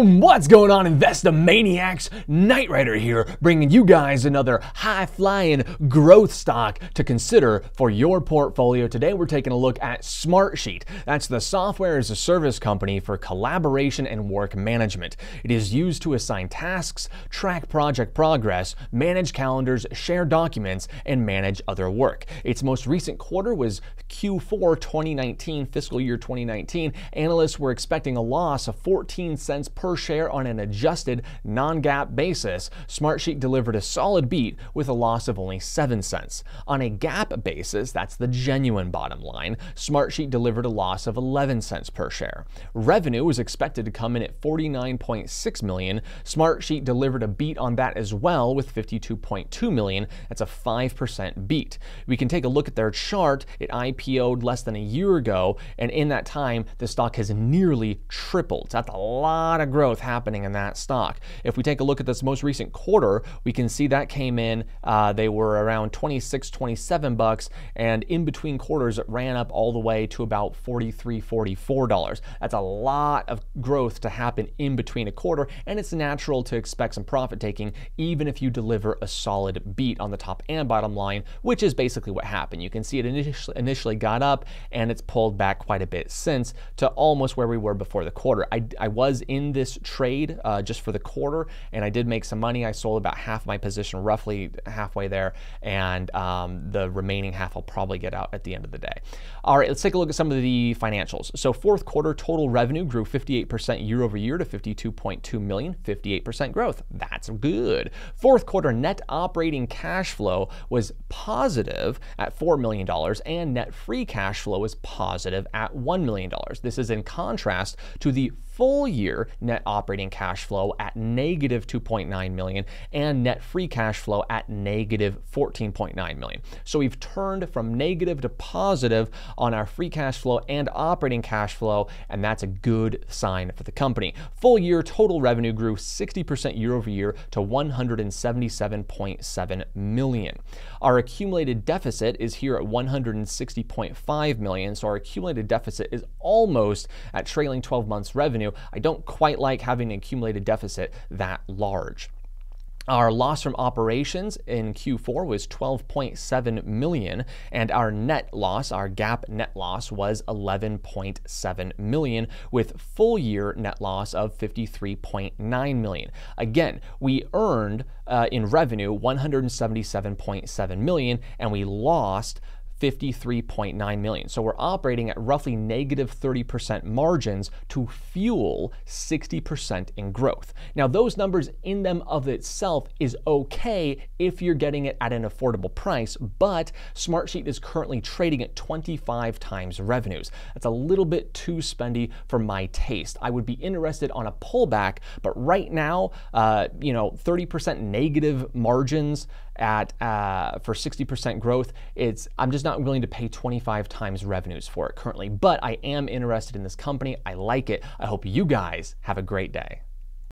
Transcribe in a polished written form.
Boom! What's going on, Investomaniacs? Knight Rider here, bringing you guys another high-flying growth stock to consider for your portfolio. Today we're taking a look at Smartsheet. That's the software as a service company for collaboration and work management. It is used to assign tasks, track project progress, manage calendars, share documents, and manage other work. Its most recent quarter was Q4 2019, fiscal year 2019. Analysts were expecting a loss of 14 cents per share on an adjusted non-GAAP basis. Smartsheet delivered a solid beat with a loss of only 7 cents. On a GAAP basis, that's the genuine bottom line, Smartsheet delivered a loss of 11 cents per share. Revenue was expected to come in at $49.6 million. Smartsheet delivered a beat on that as well with $52.2 million. That's a 5% beat. We can take a look at their chart. It IPO'd less than a year ago, and in that time, the stock has nearly tripled. That's a lot of growth happening in that stock. If we take a look at this most recent quarter, we can see that came in, they were around 26, 27 bucks, and in between quarters, it ran up all the way to about $43, $44. That's a lot of growth to happen in between a quarter, and it's natural to expect some profit taking, even if you deliver a solid beat on the top and bottom line, which is basically what happened. You can see it initially got up, and it's pulled back quite a bit since to almost where we were before the quarter. I was in this trade just for the quarter, and I did make some money. I sold about half my position, roughly halfway there, and the remaining half I'll probably get out at the end of the day. All right, let's take a look at some of the financials. So fourth quarter total revenue grew 58% year over year to $52.2 million, 58% growth. That's good. Fourth quarter net operating cash flow was positive at $4 million, and net free cash flow was positive at $1 million. This is in contrast to the full year net operating cash flow at negative $2.9 million and net free cash flow at negative $14.9 million. So we've turned from negative to positive on our free cash flow and operating cash flow, and that's a good sign for the company. Full year total revenue grew 60% year over year to $177.7 million. Our accumulated deficit is here at $160.5 million, so our accumulated deficit is almost at trailing 12 months revenue. I don't quite like having an accumulated deficit that large. Our loss from operations in Q4 was $12.7 million, and our net loss, our GAAP net loss, was $11.7 million, with full year net loss of $53.9 million. Again, we earned in revenue $177.7 million, and we lost $53.9 million. So we're operating at roughly negative 30% margins to fuel 60% in growth. Now, those numbers in them of itself is okay if you're getting it at an affordable price, but Smartsheet is currently trading at 25 times revenues. That's a little bit too spendy for my taste. I would be interested on a pullback, but right now, 30% negative margins at for 60% growth, I'm just not willing to pay 25 times revenues for it currently, but I am interested in this company. I like it. I hope you guys have a great day.